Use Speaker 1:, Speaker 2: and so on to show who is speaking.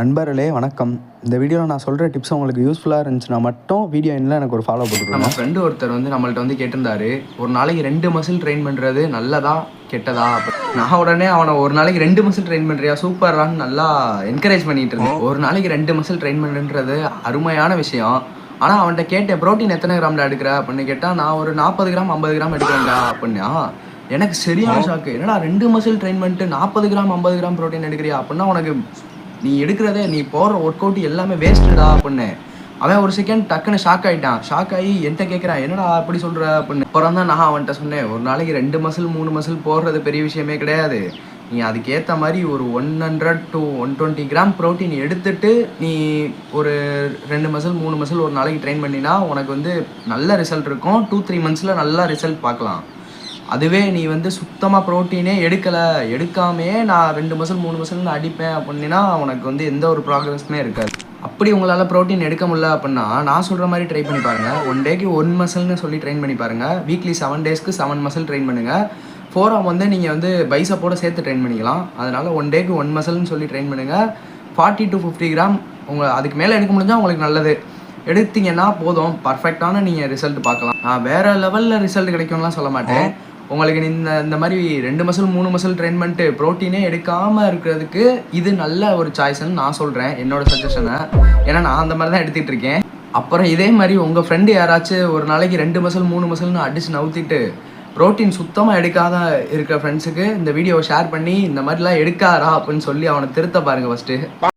Speaker 1: நண்பர்களே வணக்கம். இந்த வீடியோவில் நான் சொல்கிற டிப்ஸ் உங்களுக்கு யூஸ்ஃபுல்லாக இருந்துச்சுன்னா மட்டும் வீடியோ எண்ணில் எனக்கு ஒரு ஃபாலோ போட்டுருங்க.
Speaker 2: நம்ம ஃப்ரெண்டு ஒருத்தர் நம்மள்ட்ட கேட்டிருந்தாரு, ஒரு நாளைக்கு 2 மசில் ட்ரெயின் பண்ணுறது நல்லதா கெட்டதா? நான் உடனே அவனை ஒரு நாளைக்கு 2 மசில் ட்ரெயின் பண்ணுறியா சூப்பரான்னு நல்லா என்கரேஜ் பண்ணிட்டு இருந்தேன். ஒரு நாளைக்கு 2 மசில் ட்ரெயின் பண்ணுறது அருமையான விஷயம். ஆனால் அவன்கிட்ட கேட்டேன், ப்ரோட்டீன் எத்தனை கிராமில் எடுக்கிற அப்படின்னு கேட்டால், நான் ஒரு 40 கிராம் 50 கிராம் எடுக்கிறேன்டா அப்படின்னா எனக்கு சரியான ஷாக்கு. என்னடா 2 மசில் ட்ரெயின் பண்ணிட்டு 40 கிராம் 50 கிராம் ப்ரோட்டீன் எடுக்கிறியா அப்படின்னா, உனக்கு நீ எடுக்கிறதே நீ போடுற ஒர்க் அவுட் எல்லாமே வேஸ்ட்டுடா அப்படின்னு. அவன் ஒரு செகண்ட் டக்குன்னு ஷாக் ஆகிட்டான். ஷாக் ஆகி என்கிட்ட கேட்குறான், என்னடா அப்படி சொல்கிற அப்படின்னு. அப்புறம் தான் நான் அவன்கிட்ட சொன்னேன், ஒரு நாளைக்கு 2 மசில் 3 மசில் போடுறது பெரிய விஷயமே கிடையாது. நீ அதுக்கேற்ற மாதிரி ஒரு 100 to 120 கிராம் ப்ரோட்டீன் எடுத்துட்டு நீ ஒரு 2 மசில் 3 மசில் ஒரு நாளைக்கு ட்ரெயின் பண்ணினா உனக்கு நல்ல ரிசல்ட் இருக்கும். 2-3 மந்த்ஸில் நல்லா ரிசல்ட் பார்க்கலாம். அதுவே நீ சுத்தமாக ப்ரோட்டீனே எடுக்காமே நான் 2 மசில் 3 மசில்னு அடிப்பேன் அப்படின்னா உனக்கு எந்த ஒரு ப்ராக்ரஸுமே இருக்காது. அப்படி உங்களால் ப்ரோட்டீன் எடுக்க முடியல அப்படின்னா நான் சொல்கிற மாதிரி ட்ரை பண்ணி பாருங்கள். 1 டேக்கு 1 மசில்னு சொல்லி ட்ரெயின் பண்ணி பாருங்கள். வீக்லி 7 டேஸ்க்கு 7 மசில் ட்ரெயின் பண்ணுங்கள். 4 ஆம் நீங்கள் பைசப்போட சேர்த்து ட்ரெயின் பண்ணிக்கலாம். அதனால் 1 டேக்கு 1 மசில்னு சொல்லி ட்ரெயின் பண்ணுங்கள். 40 to 50 கிராம் அதுக்கு மேலே எடுக்க முடிஞ்சால் உங்களுக்கு நல்லது. எடுத்தீங்கன்னா போதும், பர்ஃபெக்டான நீங்கள் ரிசல்ட் பார்க்கலாம். நான் வேறு லெவலில் ரிசல்ட் கிடைக்கும்லாம் சொல்ல மாட்டேன். உங்களுக்கு இந்த மாதிரி 2 மசில் 3 மசில் ட்ரெயின் பண்ணிட்டு ப்ரோட்டீனே எடுக்காமல் இருக்கிறதுக்கு இது நல்ல ஒரு சாய்ஸ்ன்னு நான் சொல்கிறேன், என்னோட சஜஷனை. ஏன்னா நான் அந்த மாதிரி தான் எடுத்துகிட்டு இருக்கேன். அப்புறம் இதே மாதிரி உங்கள் ஃப்ரெண்டு யாராச்சும் ஒரு நாளைக்கு 2 மசில் 3 மசில்னு அடிச்சு நவுத்திட்டு ப்ரோட்டீன் சுத்தமாக எடுக்காத இருக்கிற ஃப்ரெண்ட்ஸுக்கு இந்த வீடியோவை ஷேர் பண்ணி இந்த மாதிரிலாம் எடுக்காரா அப்படின்னு சொல்லி அவனை திருத்த பாருங்கள் ஃபஸ்ட்டு.